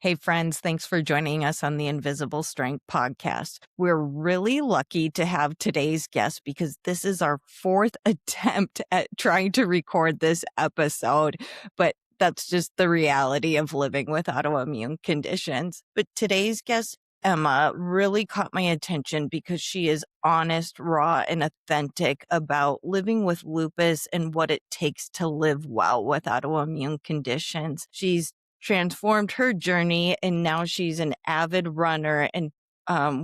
Hey, friends, thanks for joining us on the Invisible Strength podcast. We're really lucky to have today's guest because this is our fourth attempt at trying to record this episode, but that's just the reality of living with autoimmune conditions. But today's guest, Emma, really caught my attention because she is honest, raw, and authentic about living with lupus and what it takes to live well with autoimmune conditions. She's transformed her journey, and now she's an avid runner and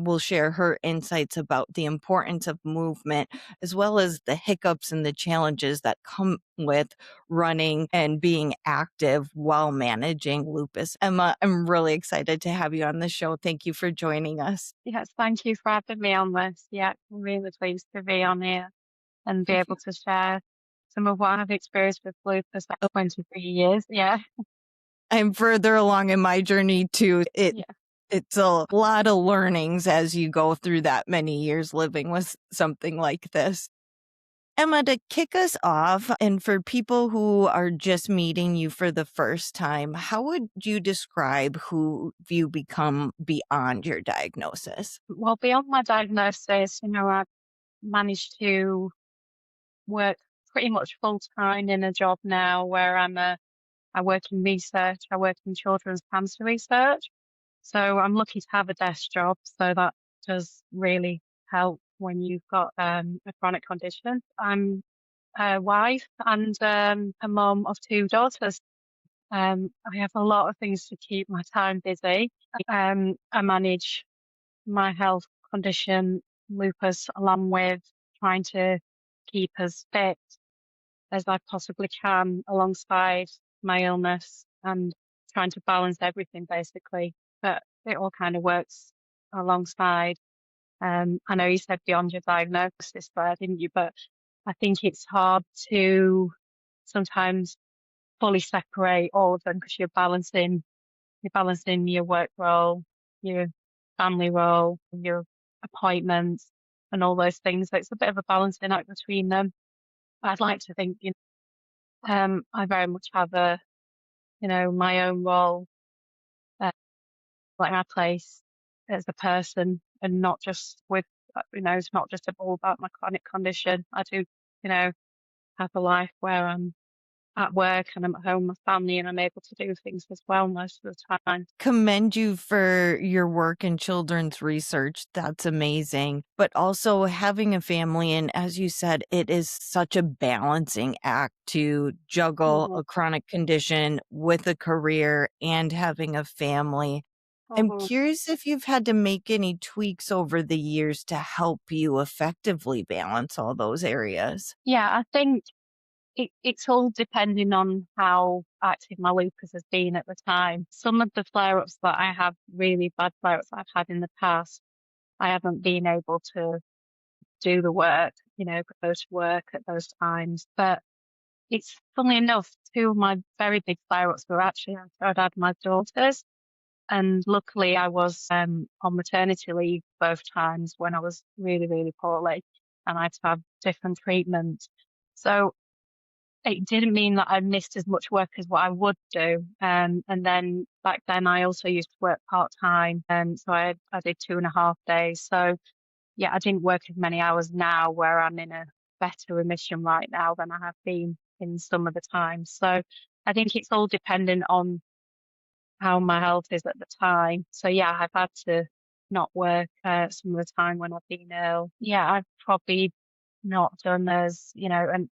will share her insights about the importance of movement as well as the hiccups and the challenges that come with running and being active while managing lupus. Emma, I'm really excited to have you on the show. Thank you for joining us. Yes, thank you for having me on this. Yeah, I'm really pleased to be on here and be able to share some of what I've experienced with lupus for 23 years. Yeah, I'm further along in my journey too. yeah. It's a lot of learnings as you go through that many years living with something like this. Emma, to kick us off, and for people who are just meeting you for the first time, how would you describe who you become beyond your diagnosis? Well, beyond my diagnosis, I've managed to work pretty much full time in a job now where I work in research. I work in children's cancer research. So I'm lucky to have a desk job. So that does really help when you've got a chronic condition. I'm a wife and a mum of two daughters. I have a lot of things to keep my time busy. I manage my health condition, lupus, along with trying to keep as fit as I possibly can alongside my illness and trying to balance everything basically. But it all kind of works alongside. I know you said beyond your diagnosis there, didn't you? But I think it's hard to sometimes fully separate all of them because you're balancing your work role, your family role, your appointments, and all those things. So it's a bit of a balancing act between them. I'd like to think, I very much have my own role, uh, like my place as a person, and not just it's not just all about my chronic condition. I do, you know, have a life where I'm at work and I'm at home with my family and I'm able to do things as well most of the time. Commend you for your work in children's research. That's amazing. But also having a family, and as you said, it is such a balancing act to juggle Mhm, a chronic condition with a career and having a family. I'm mhm. curious if you've had to make any tweaks over the years to help you effectively balance all those areas. Yeah, I think it's all depending on how active my lupus has been at the time. Some of the flare-ups that I have, really bad flare-ups that I've had in the past, I haven't been able to do the work, go to work at those times. But it's funnily enough, two of my very big flare-ups were actually after I'd had my daughters. And luckily I was on maternity leave both times when I was really, really poorly and I had to have different treatment. So it didn't mean that I missed as much work as what I would do. And then back then I also used to work part time. So I did 2.5 days. So yeah, I didn't work as many hours now where I'm in a better remission right now than I have been in some of the time. So I think it's all dependent on how my health is at the time. So yeah, I've had to not work some of the time when I've been ill. Yeah, I've probably not done and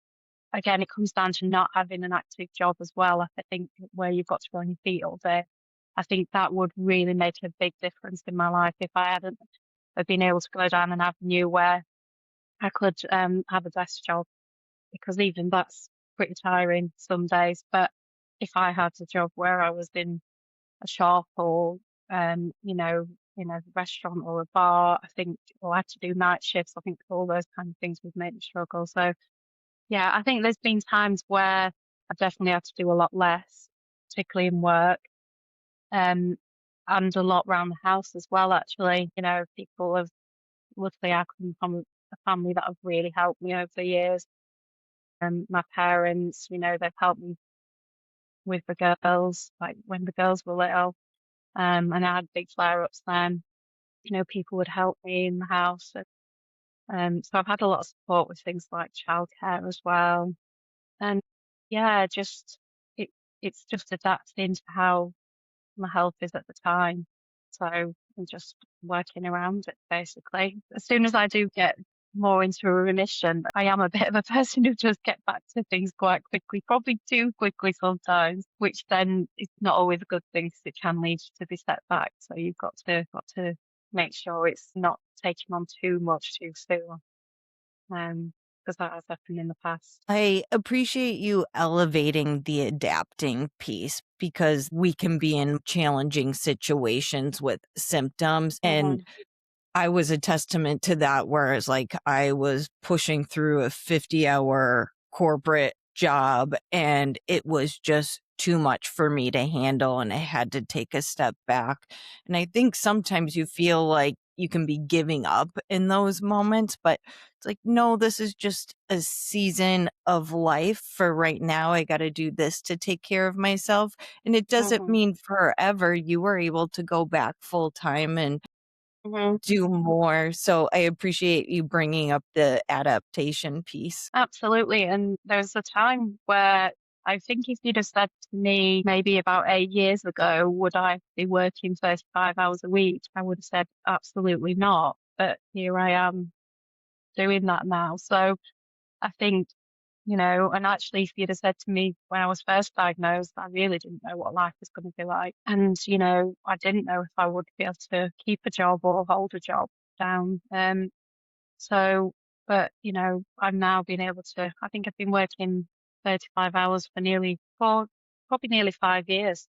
again, it comes down to not having an active job as well. I think where you've got to be on your feet all day. I think that would really make a big difference in my life if I hadn't have been able to go down an avenue where I could have a desk job because even that's pretty tiring some days. But if I had a job where I was in a shop or in a restaurant or a bar, I think, or I had to do night shifts, I think all those kind of things would make me struggle. So yeah, I think there's been times where I've definitely had to do a lot less, particularly in work, um, and a lot around the house as well, actually. People have, luckily, I come from a family that have really helped me over the years. My parents, they've helped me with the girls, like when the girls were little. And I had big flare-ups then. People would help me in the house. So I've had a lot of support with things like childcare as well. And yeah, it it's just adapting to how my health is at the time. So I'm just working around it basically. As soon as I do get more into a remission, I am a bit of a person who just get back to things quite quickly, probably too quickly sometimes, which then is not always a good thing because it can lead you to be set back. So you've got to make sure it's not taking on too much too soon. Because that has happened in the past. I appreciate you elevating the adapting piece because we can be in challenging situations with symptoms. And Mhm, I was a testament to that, whereas like I was pushing through a 50-hour corporate job and it was just too much for me to handle and I had to take a step back. And I think sometimes you feel like you can be giving up in those moments, but it's like, no, this is just a season of life. For right now, I got to do this to take care of myself. And it doesn't mhm, mean forever you were able to go back full time and mhm. do more. So I appreciate you bringing up the adaptation piece. Absolutely. And there was a time where I think if you'd have said to me maybe about 8 years ago, would I be working 35 hours a week? I would have said absolutely not. But here I am doing that now. So I think, and actually, if you'd have said to me when I was first diagnosed, I really didn't know what life was going to be like. And, I didn't know if I would be able to keep a job or hold a job down. So, but, I've now been able to, I think I've been working 35 hours for probably nearly 5 years.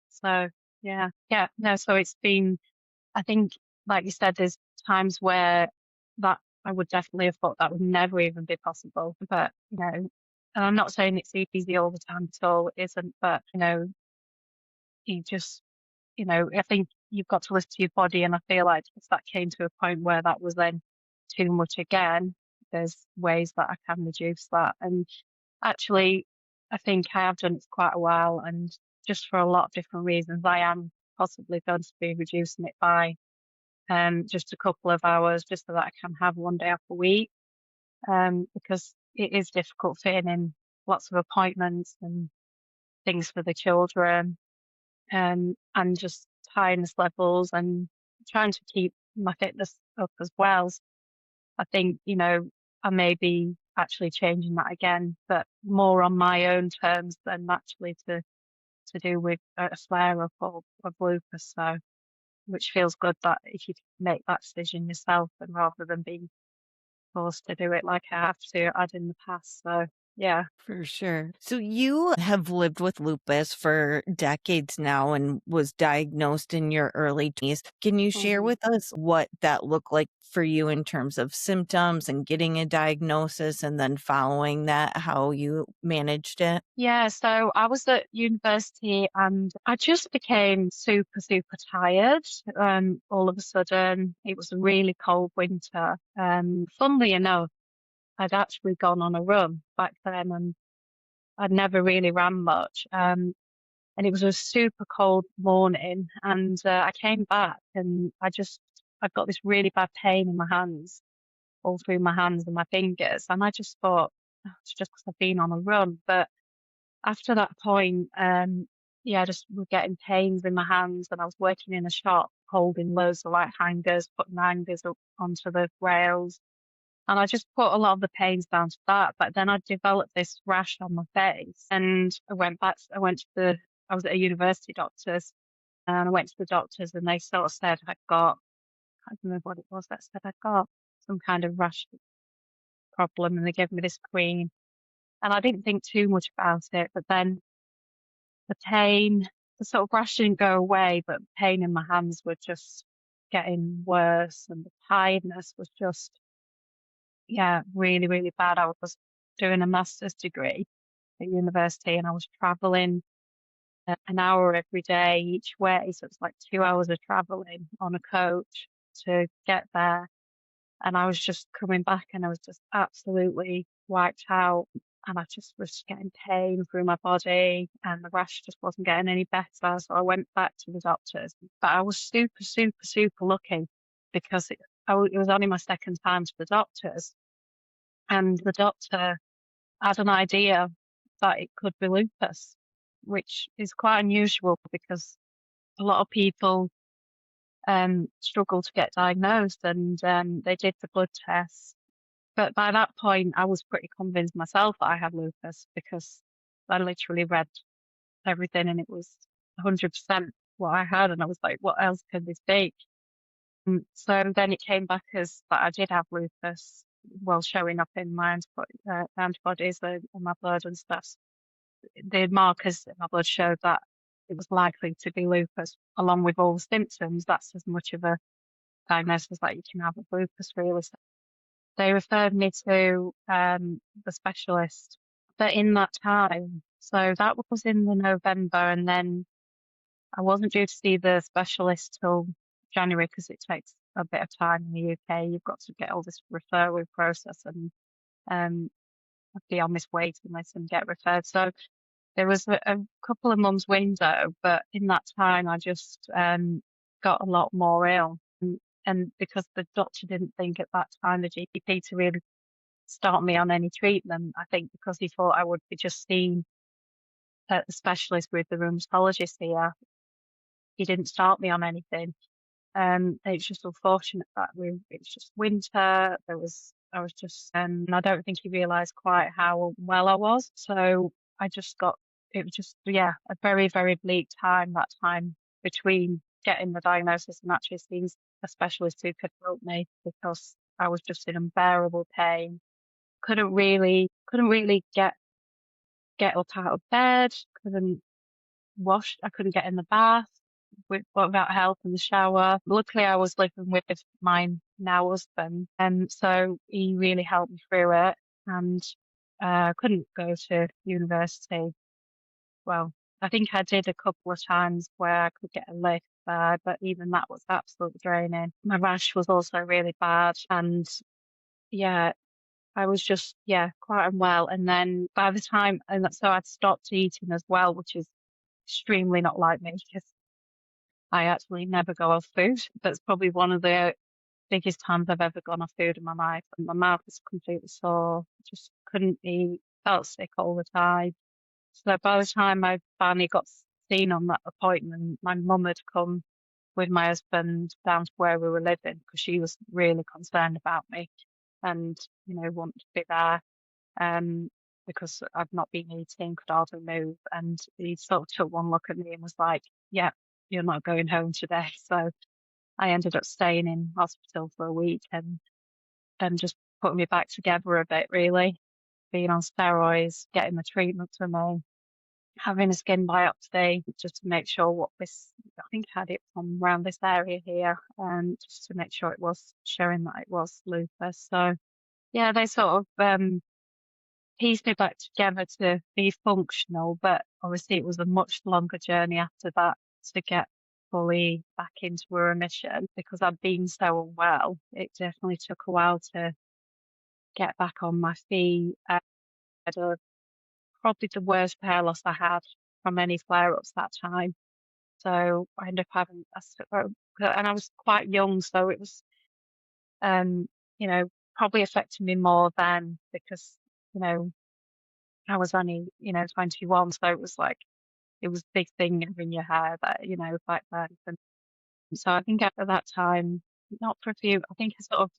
So, yeah, yeah, no, so it's been, I think, like you said, there's times where that I would definitely have thought that would never even be possible. But, and I'm not saying it's easy all the time at all, it isn't, but, you just, I think you've got to listen to your body. And I feel like if that came to a point where that was then too much again, there's ways that I can reduce that. And actually, I think I have done it for quite a while. And just for a lot of different reasons, I am possibly going to be reducing it by just a couple of hours just so that I can have one day off a week. Because it is difficult fitting in lots of appointments and things for the children, and just tiredness levels and trying to keep my fitness up as well. I think, I may be actually changing that again, but more on my own terms than actually to do with a flare up of lupus. So, which feels good that if you make that decision yourself and rather than being forced to do it like I have to add in the past. So, yeah. For sure. So you have lived with lupus for decades now and was diagnosed in your early 20s. Can you share Mhm. with us what that looked like for you in terms of symptoms and getting a diagnosis and then following that, how you managed it? Yeah, so I was at university and I just became super, super tired. All of a sudden, it was a really cold winter. Funnily enough, I'd actually gone on a run back then and I'd never really ran much. And it was a super cold morning and I came back and I've got this really bad pain in my hands, all through my hands and my fingers. And I just thought, "Oh, it's just because I've been on a run." But after that point, yeah, I just was getting pains in my hands, and I was working in a shop holding loads of like hangers, putting hangers up onto the rails, and I just put a lot of the pains down to that. But then I developed this rash on my face, and I went back. I was at a university doctor's, and I went to the doctors, and they sort of said I'd got, I can't remember what it was that said I'd got some kind of rash problem, and they gave me this cream, and I didn't think too much about it, but then the pain, the sort of rash didn't go away, but the pain in my hands were just getting worse, and the tiredness was just, yeah, really, really bad. I was doing a master's degree at university, and I was traveling an hour every day each way, so it's like 2 hours of traveling on a coach to get there. And I was just coming back, and I was just absolutely wiped out. and I just was getting pain through my body, and the rash just wasn't getting any better. So I went back to the doctors, but I was super, super, super lucky because it was only my second time to the doctors, and the doctor had an idea that it could be lupus, which is quite unusual because a lot of people struggle to get diagnosed, and they did the blood tests. But by that point, I was pretty convinced myself that I had lupus because I literally read everything and it was 100% what I had. And I was like, what else could this be? So then it came back as that I did have lupus, well, showing up in my antibodies in my blood and stuff. The markers in my blood showed that it was likely to be lupus, along with all the symptoms. That's as much of a diagnosis that you can have of lupus, really. So they referred me to the specialist. But in that time, so that was in the November, and then I wasn't due to see the specialist till January because it takes a bit of time in the UK. You've got to get all this referral process and um, be on this waiting list and get referred. So there was a couple of months window, but in that time I just got a lot more ill. And because the doctor didn't think at that time, the GP, to really start me on any treatment, I think because he thought I would be just seen at the specialist with the rheumatologist here, he didn't start me on anything. It's just unfortunate that it's just winter. I was just, and I don't think he realised quite how well I was. So I just got, it was just, yeah, a very, very bleak time, that time between getting the diagnosis and actually seeing a specialist who could help me because I was just in unbearable pain. Couldn't really get up out of bed, couldn't wash, I couldn't get in the bath without help in the shower. Luckily, I was living with my now husband, and so he really helped me through it. And couldn't go to university. Well, I think I did a couple of times where I could get a lift there, but even that was absolutely draining. My rash was also really bad, and yeah, I was just, yeah, quite unwell. And then by the time, so I'd stopped eating as well, which is extremely not like me because I actually never go off food. That's probably one of the biggest times I've ever gone off food in my life. And my mouth was completely sore, just couldn't eat, felt sick all the time. So by the time I finally got seen on that appointment, my mum had come with my husband down to where we were living because she was really concerned about me and, wanted to be there. Because I've not been eating, could hardly move. And he sort of took one look at me and was like, yeah, you're not going home today. So I ended up staying in hospital for a week and then just putting me back together a bit, really. Being on steroids, getting the treatment for me, having a skin biopsy just to make sure I think I had it from around this area here, just to make sure it was showing that it was lupus. So yeah, they sort of pieced me back together to be functional, but obviously it was a much longer journey after that to get fully back into a remission because I'd been so unwell. It definitely took a while to get back on my feet. I had probably the worst hair loss I had from any flare-ups that time. So I ended up having, and I was quite young, so it was, um, probably affected me more then because, you know, I was only, 21, so it was like, it was a big thing having your hair that, back then. And so I think after that time, not for a few, I think I sort of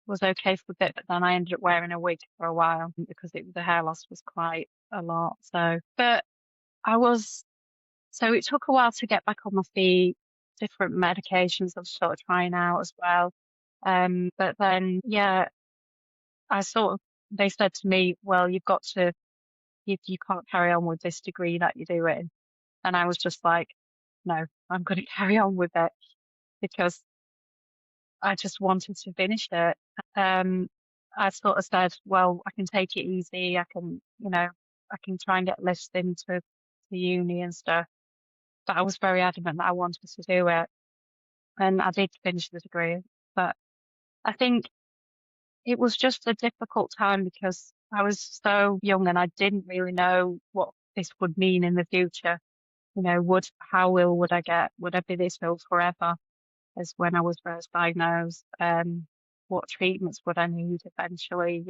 was okay for a bit, but then I ended up wearing a wig for a while because the hair loss was quite a lot. So, but so it took a while to get back on my feet, different medications I was sort of trying out as well. But then, yeah, they said to me, well, you can't carry on with this degree that you're doing. And I was just like, no, I'm going to carry on with it because I just wanted to finish it. I sort of said, well, I can take it easy. I can try and get lifts into the uni and stuff. But I was very adamant that I wanted to do it. And I did finish the degree. But I think it was just a difficult time because I was so young and I didn't really know what this would mean in the future. How ill would I get? Would I be this ill forever? As when I was first diagnosed, what treatments would I need eventually?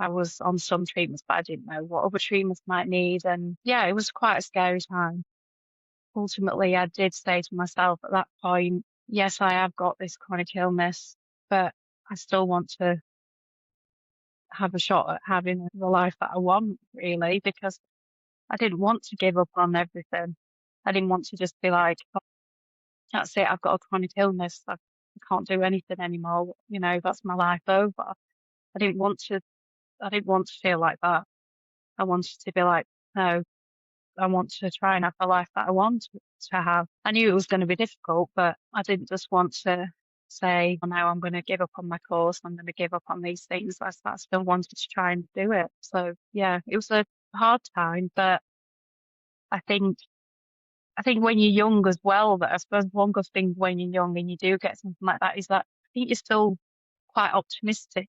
I was on some treatments, but I didn't know what other treatments I might need. And yeah, it was quite a scary time. Ultimately, I did say to myself at that point, yes, I have got this chronic illness, but I still want to have a shot at having the life that I want, really, because I didn't want to give up on everything. I didn't want to just be like, oh, that's it, I've got a chronic illness. I can't do anything anymore. That's my life over. I didn't want to, I didn't want to feel like that. I wanted to be like, no, I want to try and have the life that I want to have. I knew it was going to be difficult, but I didn't just want to say, oh, no, I'm going to give up on my course. I'm going to give up on these things. I still wanted to try and do it. So yeah, it was a hard time, but I think I think when you're young as well, that I suppose one good thing when you're young and you do get something like that is that I think you're still quite optimistic,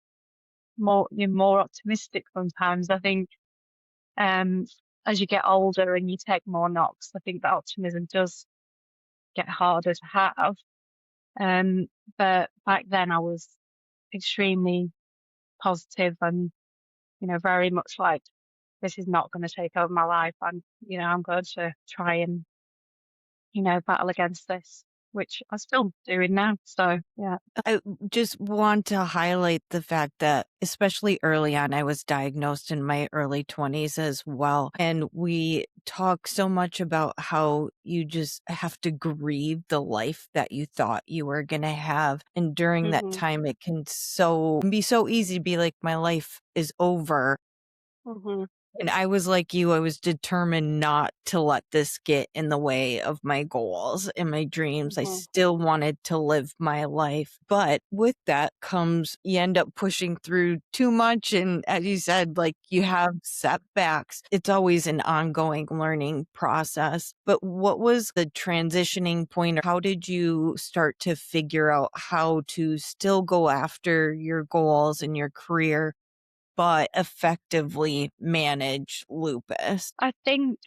you're more optimistic sometimes. I think um as you get older and you take more knocks, I think that optimism does get harder to have. Um, but back then I was extremely positive and, very much like this is not going to take over my life. I'm going to try and, battle against this, which I'm still doing now. So yeah. I just want to highlight the fact that, especially early on, I was diagnosed in my early 20s as well. And we talk so much about how you just have to grieve the life that you thought you were going to have. And during that hmm time, it can be so easy to be like, my life is over. hmm And I was like you, I was determined not to let this get in the way of my goals and my dreams. I hmm still wanted to live my life. But with that comes, you end up pushing through too much. And as you said, like you have setbacks. It's always an ongoing learning process. But what was the transitioning point? Or how did you start to figure out how to still go after your goals and your career, but effectively manage lupus? I think,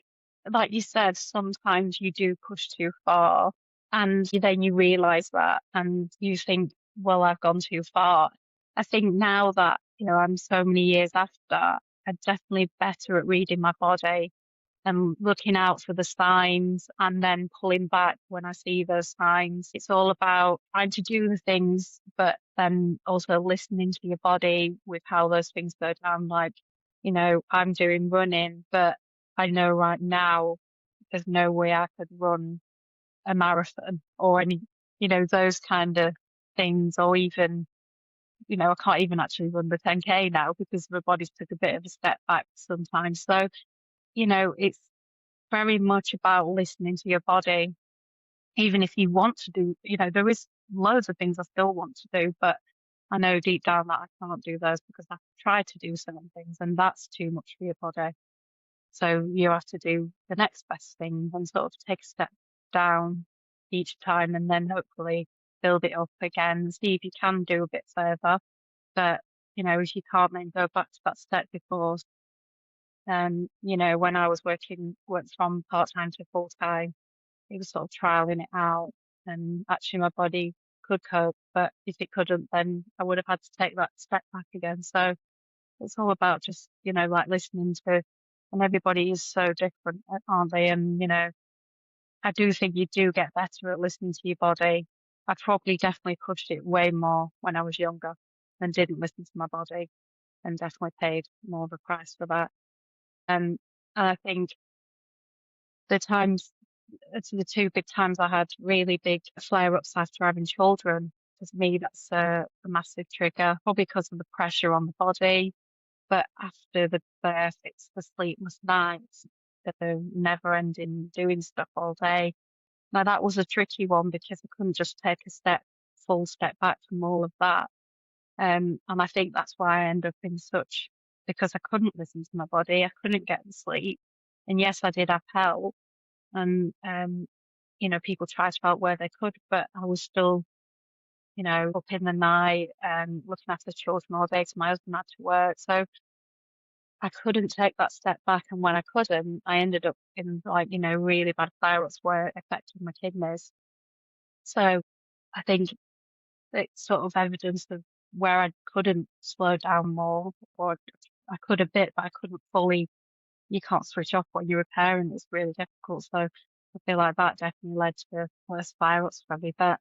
like you said, sometimes you do push too far and then you realize that and you think, well, I've gone too far. I think now that, I'm so many years after, I'm definitely better at reading my body and looking out for the signs and then pulling back when I see those signs. It's all about trying to do the things, but then also listening to your body with how those things go down. Like, I'm doing running, but I know right now there's no way I could run a marathon or any, those kind of things, or even, I can't even actually run the 10K now because my body's took a bit of a step back sometimes. So, it's very much about listening to your body. Even if you want to do, there is loads of things I still want to do, but I know deep down that I can't do those because I've tried to do certain things and that's too much for your body. So you have to do the next best thing and sort of take a step down each time and then hopefully build it up again, see if you can do a bit further. But, if you can't, then go back to that step before. When I was went from part-time to full-time, it was sort of trialing it out and actually my body could cope, but if it couldn't, then I would have had to take that step back again. So it's all about just, like listening to, and everybody is so different, aren't they? And, I do think you do get better at listening to your body. I probably definitely pushed it way more when I was younger and didn't listen to my body and definitely paid more of a price for that. And I think the times, it's the two big times I had really big flare-ups after having children. For me, that's a massive trigger, probably because of the pressure on the body. But after the birth, it's the sleepless nights, the never-ending doing stuff all day. Now that was a tricky one because I couldn't just take full step back from all of that. And I think that's why I end up in such, because I couldn't listen to my body, I couldn't get the sleep. And yes, I did have help, and people tried to help where they could, but I was still, up in the night and looking after children all day. So my husband had to work, so I couldn't take that step back. And when I couldn't, I ended up in like, really bad flare-ups where it affected my kidneys. So I think it's sort of evidence of where I couldn't slow down more, or I could a bit, but I couldn't fully. You can't switch off when you're repairing. It's really difficult. So I feel like that definitely led to worse flare-ups for me. But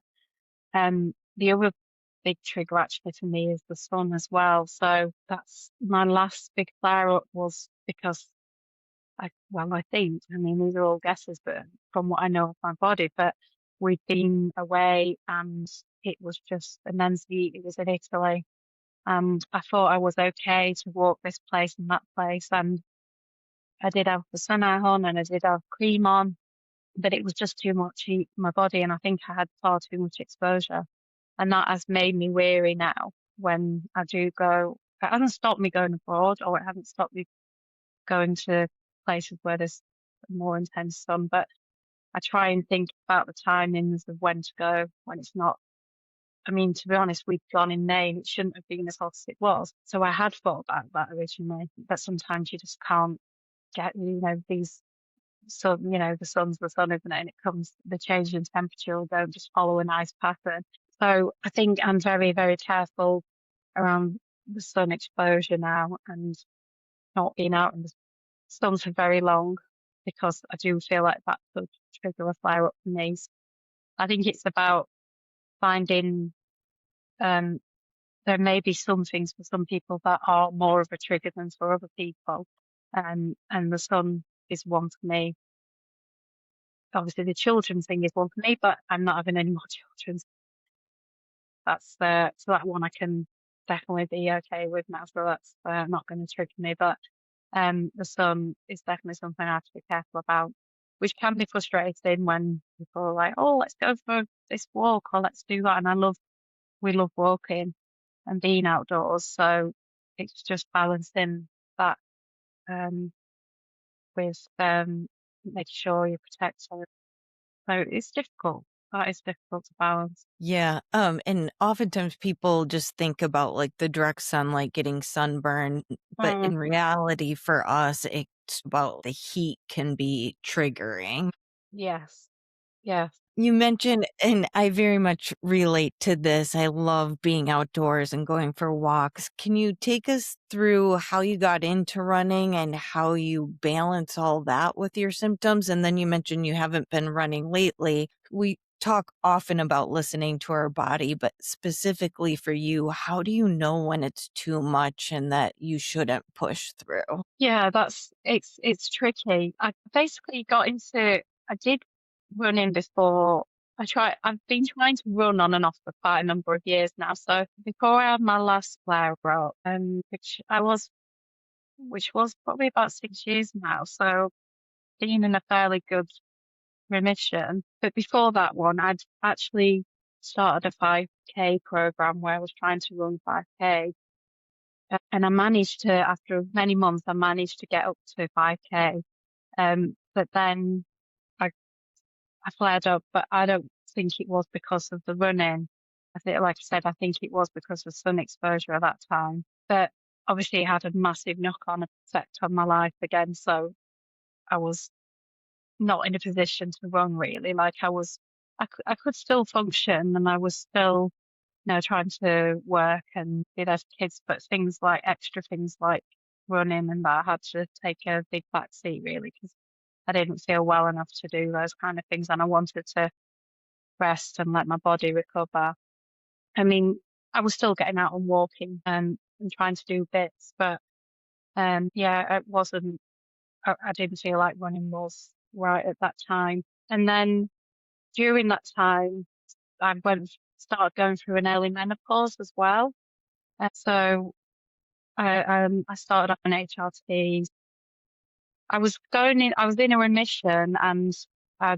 the other big trigger actually for me is the sun as well. So that's my last big flare-up was because I think, I mean, these are all guesses, but from what I know of my body, but we'd been away and it was just immense heat. It was in Italy. And I thought I was okay to walk this place and that place. And I did have the sun eye on and I did have cream on, but it was just too much heat for my body. And I think I had far too much exposure. And that has made me weary now when I do go. It hasn't stopped me going abroad, or it hasn't stopped me going to places where there's more intense sun, but I try and think about the timings of when to go when it's not. I mean, to be honest, we'd gone in May and it shouldn't have been as hot as it was. So I had thought about that originally, but sometimes you just can't get, these sun, the sun's the sun, isn't it? And it comes, the change in temperature don't just follow a nice pattern. So I think I'm very, very careful around the sun exposure now and not being out in the sun for very long because I do feel like that could trigger a flare up for me. So I think it's about finding um, there may be some things for some people that are more of a trigger than for other people. And the sun is one for me. Obviously, the children thing is one for me, but I'm not having any more children. So that one I can definitely be okay with now. So that's not going to trigger me. But the sun is definitely something I have to be careful about, which can be frustrating when people are like, "Oh, let's go for this walk or let's do that." And we love walking and being outdoors. So it's just balancing that um, with making sure you protect it. So it's difficult. That is difficult to balance. Yeah. And oftentimes people just think about like the direct sunlight getting sunburn, but Mm, in reality, for us, it's about the heat can be triggering. yes, yes. You mentioned, and I very much relate to this. I love being outdoors and going for walks. Can you take us through how you got into running and how you balance all that with your symptoms? And then you mentioned you haven't been running lately. We talk often about listening to our body, but specifically for you, how do you know when it's too much and that you shouldn't push through? Yeah, it's tricky. I basically got into I did running before. I've been trying to run on and off for quite a number of years now. So before I had my last flare up, which was probably about 6 years now. So been in a fairly good remission. But before that one, I'd actually started a 5K program where I was trying to run 5K. And I managed to, after many months, I managed to get up to 5K. But then I, I flared up, but I don't think it was because of the running. I think, like I said, I think it was because of sun exposure at that time. But obviously it had a massive knock-on effect on my life again. So I was not in a position to run really. Like I could still function and I was still, trying to work and be there for kids, but extra things like running and that I had to take a big back seat really because I didn't feel well enough to do those kind of things and I wanted to rest and let my body recover. I mean, I was still getting out and walking and trying to do bits, but yeah, it wasn't, I didn't feel like running was right at that time. And then during that time, started going through an early menopause as well. And so I started off an HRT. I was in a remission and I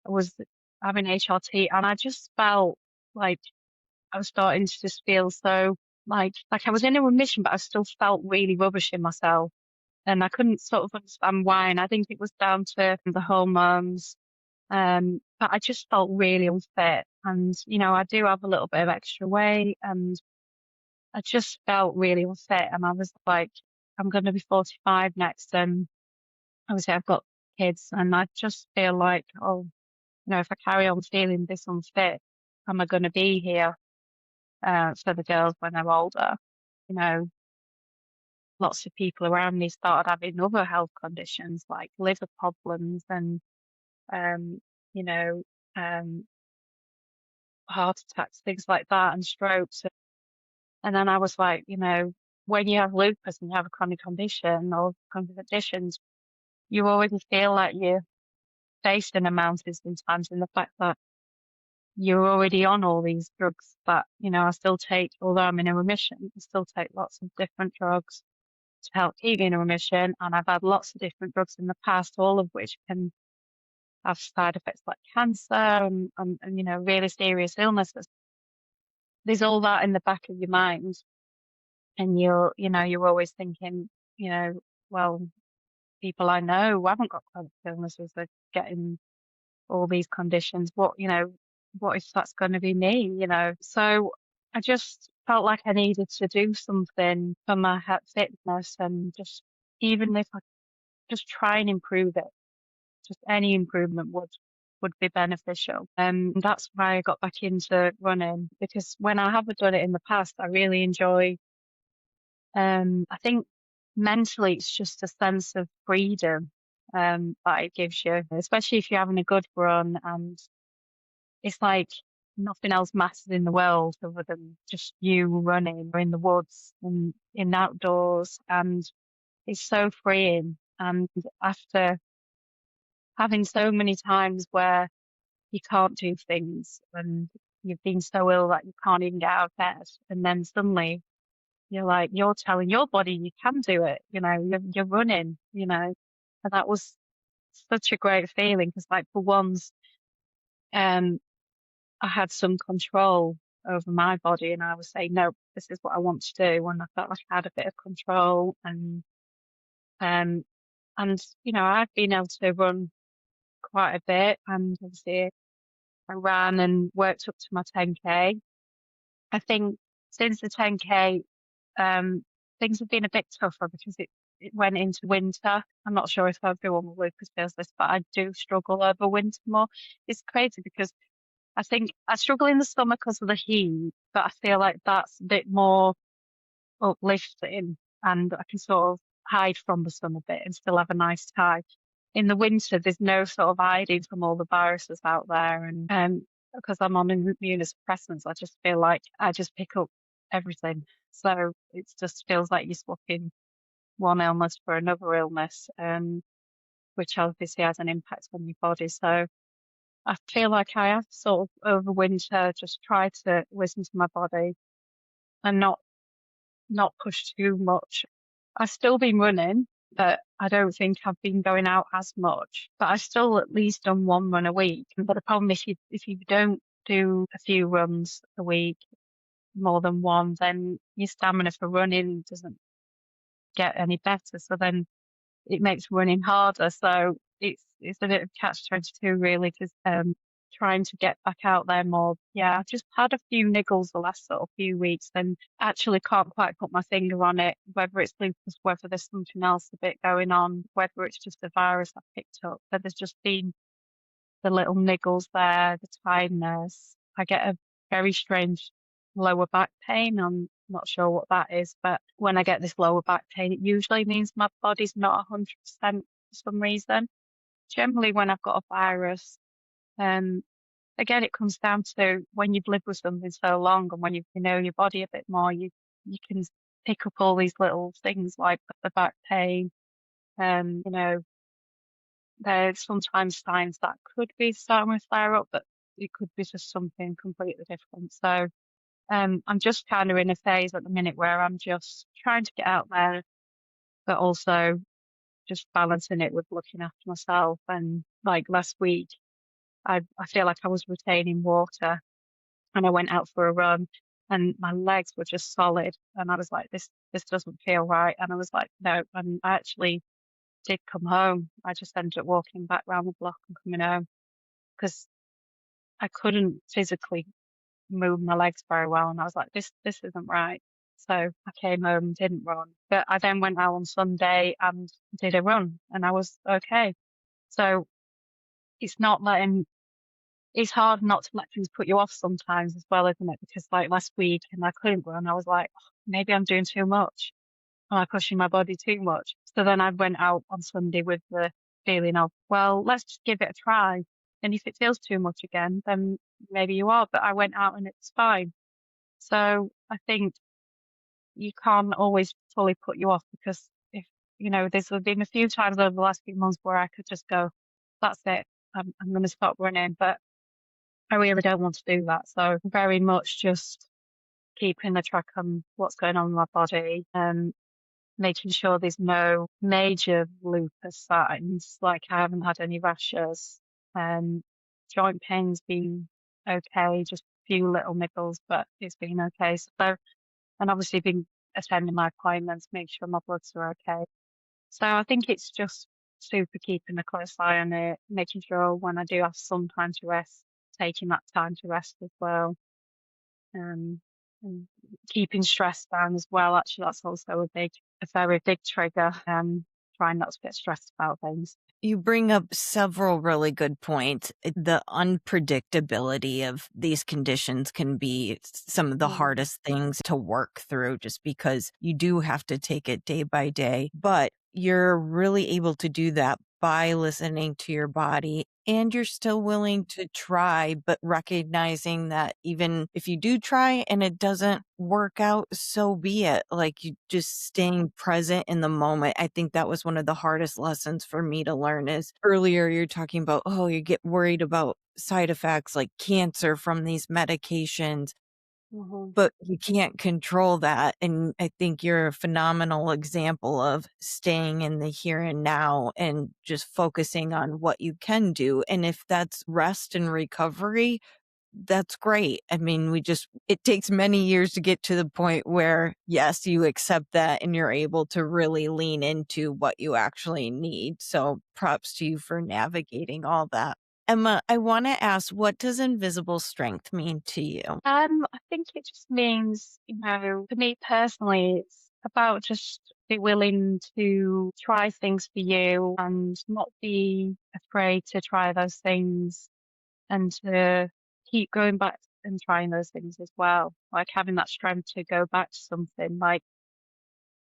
was having HRT and I just felt like I was starting to just feel so like I was in a remission, but I still felt really rubbish in myself. And I couldn't sort of understand why. And I think it was down to the hormones. But I just felt really unfit. And, I do have a little bit of extra weight and I just felt really unfit. And I was like, I'm going to be 45 next, and obviously I've got kids, and I just feel like, oh, if I carry on feeling this unfit, am I going to be here for the girls when they're older? You know, lots of people around me started having other health conditions like liver problems and, um, you know, um, heart attacks, things like that, and strokes. And then I was like, when you have lupus and you have a chronic condition or chronic conditions, you always feel like you're facing a mountain sometimes, in the fact that you're already on all these drugs that, I still take, although I'm in a remission, I still take lots of different drugs to help keep me in a remission. And I've had lots of different drugs in the past, all of which can have side effects like cancer and really serious illnesses. There's all that in the back of your mind. And you're always thinking, well, people I know who haven't got chronic illnesses are getting all these conditions. What if that's going to be me? So I just felt like I needed to do something for my fitness, and just, even if I just try and improve it, just any improvement would be beneficial. That's why I got back into running, because when I haven't done it in the past, I really enjoy. I think mentally it's just a sense of freedom that it gives you, especially if you're having a good run, and it's like nothing else matters in the world other than just you running or in the woods and in outdoors, and it's so freeing. And after having so many times where you can't do things and you've been so ill that you can't even get out of bed, and then suddenly you're telling your body you can do it, you're running, and that was such a great feeling, because like for once, um, I had some control over my body, and I was saying, no, this is what I want to do. And I felt like I had a bit of control, um, I've been able to run quite a bit, and obviously I ran and worked up to my 10K. I think since the 10K, things have been a bit tougher because it went into winter. I'm not sure if everyone with lupus feels this, but I do struggle over winter more. It's crazy because I think I struggle in the summer because of the heat, but I feel like that's a bit more uplifting, and I can sort of hide from the sun a bit and still have a nice time. In the winter, there's no sort of hiding from all the viruses out there, and because I'm on immunosuppressants, I just feel like I just pick up everything. So it just feels like you're swapping one illness for another illness, which obviously has an impact on your body. So I feel like I have sort of over winter just tried to listen to my body and not push too much. I've still been running, but I don't think I've been going out as much. But I've still at least done one run a week. But the problem, if you don't do a few runs a week, more than one, then your stamina for running doesn't get any better. So then it makes running harder. So it's a bit of catch-22 really, because trying to get back out there more. Yeah, I've just had a few niggles the last sort of few weeks, and actually can't quite put my finger on it, whether it's lupus, whether there's something else a bit going on, whether it's just a virus I picked up. But there's just been the little niggles there, the tiredness. I get a very strange lower back pain. I'm not sure what that is, but when I get this lower back pain, it usually means my body's not 100% for some reason. Generally, when I've got a virus, um, again, it comes down to when you've lived with something so long, and when you know your body a bit more, you can pick up all these little things like the back pain. You know, there's sometimes signs that could be starting to flare up, but it could be just something completely different. So I'm just kind of in a phase at the minute where I'm just trying to get out there, but also just balancing it with looking after myself. And like last week, I feel like I was retaining water, and I went out for a run, and my legs were just solid, and I was like, this doesn't feel right. And I was like, no. And I actually did come home. I just ended up walking back round the block and coming home, because I couldn't physically move my legs very well, and I was like, this isn't right. So I came home and didn't run. But I then went out on Sunday and did a run and I was okay. So it's not letting, it's hard not to let things put you off sometimes as well, isn't it? Because like last week and I couldn't run, I was like, "Oh, maybe I'm doing too much. Am I pushing my body too much?" So then I went out on Sunday with the feeling of, well, let's just give it a try. And if it feels too much again, then maybe you are. But I went out and it's fine. So I think you can't always fully put you off because if, there's been a few times over the last few months where I could just go, that's it. I'm going to stop running. But I really don't want to do that. So very much just keeping a track on what's going on in my body and making sure there's no major lupus signs, like I haven't had any rashes. Joint pain's been okay, just a few little niggles, but it's been okay. So, and obviously been attending my appointments, make sure my bloods are okay. So I think it's just super keeping a close eye on it, making sure when I do have some time to rest, taking that time to rest as well. Um, and keeping stress down as well. Actually, that's also a very big trigger. Trying not to get stressed about things. You bring up several really good points. The unpredictability of these conditions can be some of the hardest things to work through just because you do have to take it day by day. But you're really able to do that by listening to your body, and you're still willing to try, but recognizing that even if you do try and it doesn't work out, so be it. Like, you just staying present in the moment. I think that was one of the hardest lessons for me to learn. Is earlier you're talking about, oh, you get worried about side effects like cancer from these medications, but you can't control that. And I think you're a phenomenal example of staying in the here and now and just focusing on what you can do. And if that's rest and recovery, that's great. I mean, it takes many years to get to the point where, yes, you accept that and you're able to really lean into what you actually need. So props to you for navigating all that. Emma, I want to ask, what does invisible strength mean to you? I think it just means, for me personally, it's about just be willing to try things for you and not be afraid to try those things and to keep going back and trying those things as well. Like having that strength to go back to something. Like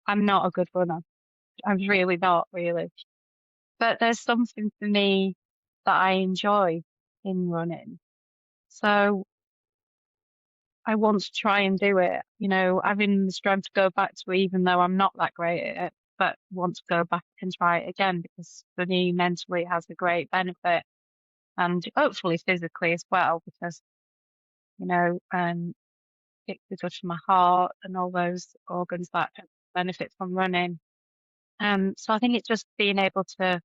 I'm not a good runner. I'm really not really. But there's something for me that I enjoy in running. So I want to try and do it, having the strength to go back to it, even though I'm not that great at it, but want to go back and try it again because for me, mentally, it has a great benefit and hopefully physically as well, because, it's good for my heart and all those organs that benefit from running. So I think it's just being able to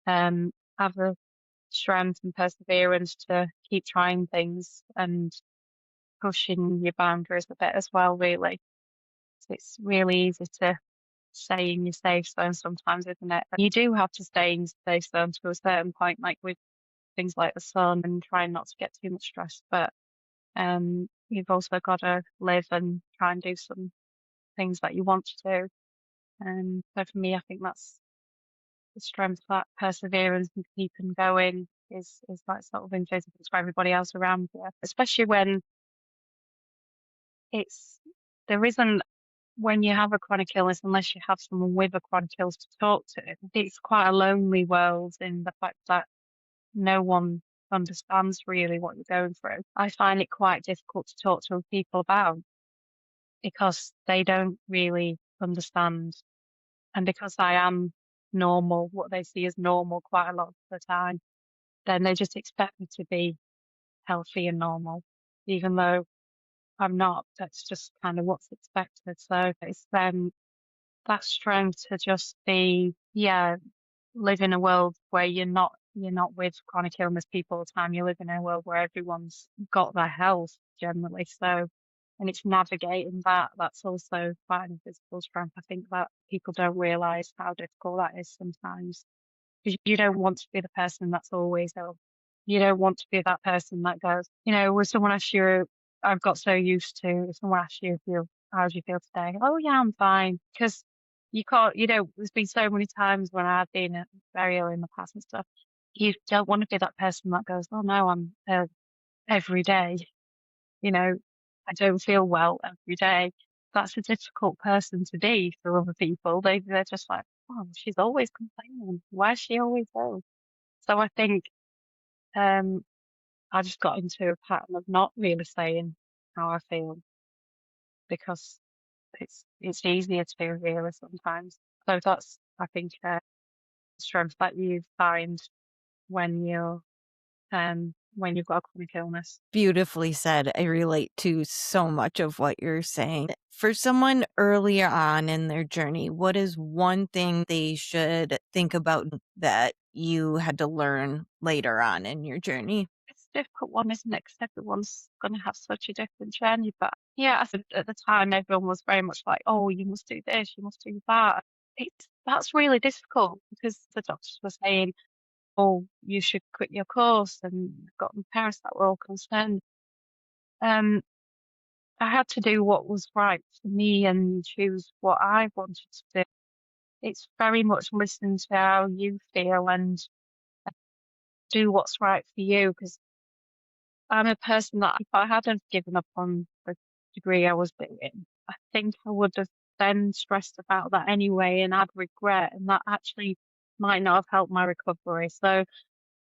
have the strength and perseverance to keep trying things and pushing your boundaries a bit as well, really. So it's really easy to stay in your safe zone sometimes, isn't it? You do have to stay in your safe zone to a certain point, like with things like the sun and trying not to get too much stress. But you've also got to live and try and do some things that you want to do. So for me, I think that's the strength, that perseverance and keeping going is like sort of invisible to everybody else around you, especially when it's there isn't when you have a chronic illness, unless you have someone with a chronic illness to talk to. It's quite a lonely world in the fact that no one understands really what you're going through. I find it quite difficult to talk to people about because they don't really understand. And because I am normal, what they see as normal quite a lot of the time, then they just expect me to be healthy and normal, even though I'm not. That's just kind of what's expected. So it's that strength to just be, yeah, live in a world where you're not with chronic illness people all the time. You live in a world where everyone's got their health generally. So, and it's navigating that. That's also quite a physical strength. I think that people don't realize how difficult that is sometimes. Because you don't want to be the person that's always ill. You don't want to be that person that goes, when someone asks you, I've got so used to, if someone asks you if you're how do you feel today? Oh yeah, I'm fine. Because you can't, there's been so many times when I've been very ill in the past and stuff. You don't want to be that person that goes, oh no, I'm ill every day. You know, I don't feel well every day. That's a difficult person to be for other people. They're just like, oh, she's always complaining. Why is she always ill? So I think um, I just got into a pattern of not really saying how I feel because it's easier to be a realist sometimes. So that's I think strength that you find when when you've got a chronic illness. Beautifully said. I relate to so much of what you're saying. For someone earlier on in their journey, what is one thing they should think about that you had to learn later on in your journey? It's a difficult one, isn't it? Because everyone's going to have such a different journey. But yeah, I think at the time everyone was very much like, "Oh, you must do this, you must do that." That's really difficult because the doctors were saying, "Oh, you should quit your course," and I've got my parents that were all concerned. Um, I had to do what was right for me and choose what I wanted to do. It's very much listening to how you feel and do what's right for you. Because I'm a person that if I hadn't given up on the degree I was doing, I think I would have then stressed about that anyway and had regret, and that actually might not have helped my recovery. So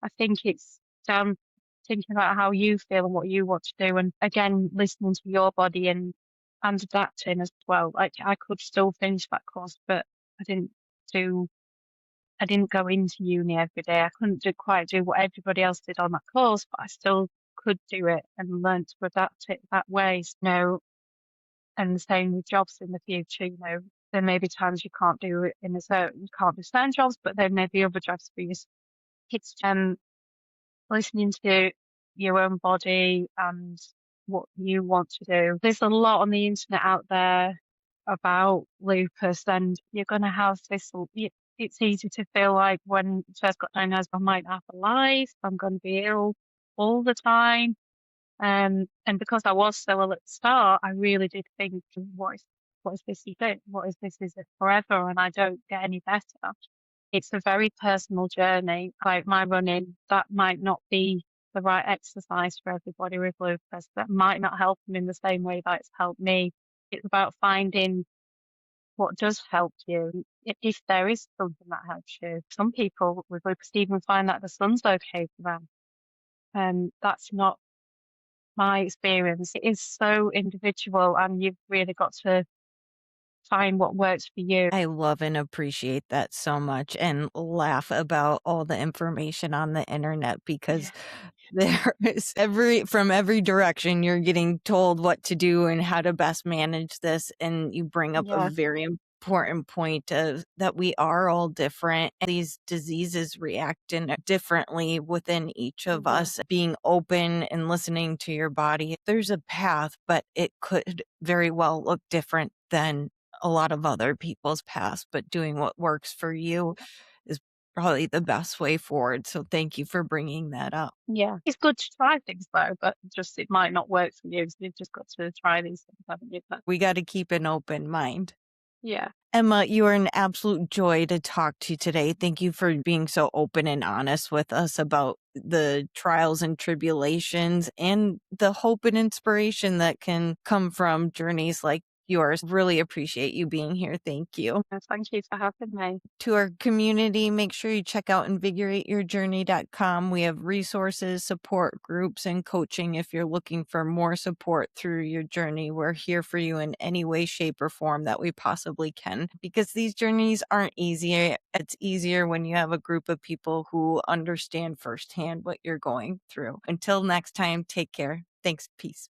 I think it's down thinking about how you feel and what you want to do, and again, listening to your body and adapting as well. Like I could still finish that course, but I didn't do I didn't go into uni every day. I couldn't quite do what everybody else did on that course, but I still could do it and learn to adapt it that way. And the same with jobs in the future, there may be times you can't do it you can't do certain jobs, but there may be other jobs for you. It's listening to your own body and what you want to do. There's a lot on the internet out there about lupus, and you're going to have it's easy to feel like when you first got diagnosed, I might not have a life, I'm going to be ill all the time. And because I was so ill at the start, I really did think, what is this event? What is this? Is it forever? And I don't get any better. It's a very personal journey. Like my running, that might not be the right exercise for everybody with lupus. That might not help them in the same way that it's helped me. It's about finding what does help you, if there is something that helps you. Some people with lupus even find that the sun's okay for them. And that's not my experience. It is so individual, and you've really got to find what works for you. I love and appreciate that so much and laugh about all the information on the internet because Yeah. there is from every direction you're getting told what to do and how to best manage this. And you bring up a Yeah. very important point of that we are all different. And these diseases react differently within each of Yeah. us. Being open and listening to your body, there's a path, but it could very well look different than a lot of other people's paths, but doing what works for you is probably the best way forward. So thank you for bringing that up. Yeah. It's good to try things though, but just it might not work for you. So you've just got to try these things, haven't you? But We got to keep an open mind. yeah. Emma, you are an absolute joy to talk to today. Thank you for being so open and honest with us about the trials and tribulations and the hope and inspiration that can come from journeys like yours. Really appreciate you being here. Thank you. Thank you for having me. To our community, make sure you check out invigorateyourjourney.com. We have resources, support groups, and coaching if you're looking for more support through your journey. We're here for you in any way, shape, or form that we possibly can because these journeys aren't easy. It's easier when you have a group of people who understand firsthand what you're going through. Until next time, take care. Thanks. Peace.